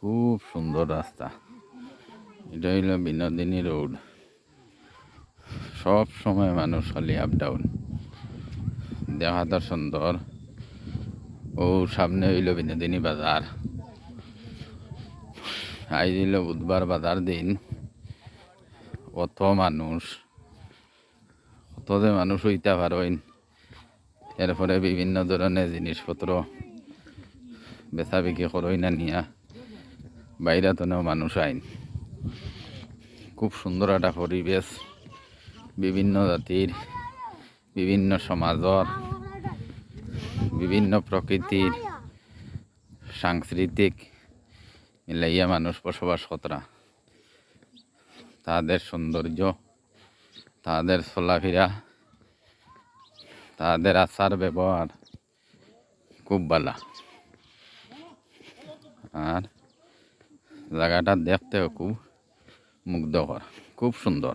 খুব সুন্দর রাস্তা। এটা হইল বিনোদিনী রোড। সব সময় মানুষ খালি আপ ডাউন, দেখা তো সুন্দর। ও সামনে হইল বিনোদিনী বাজার। আজ হইল বুধবার বাজার দিন। কত মানুষ, কত যে মানুষ হইতে পারেন। এরপরে বিভিন্ন ধরনের জিনিসপত্র বেচা বিক্রি করই না নিয়া বাইরে তো মানুষ আইন। খুব সুন্দর একটা পরিবেশ। বিভিন্ন জাতির, বিভিন্ন সমাজর, বিভিন্ন প্রকৃতির, সাংস্কৃতিক মিলাইয়া মানুষ বসবাস কতরা। তাদের সৌন্দর্য, তাদের চলাফেরা, তাদের আচার ব্যবহার খুব ভালো। আর জায়গাটা দেখতেও খুব মুগ্ধকর, খুব সুন্দর।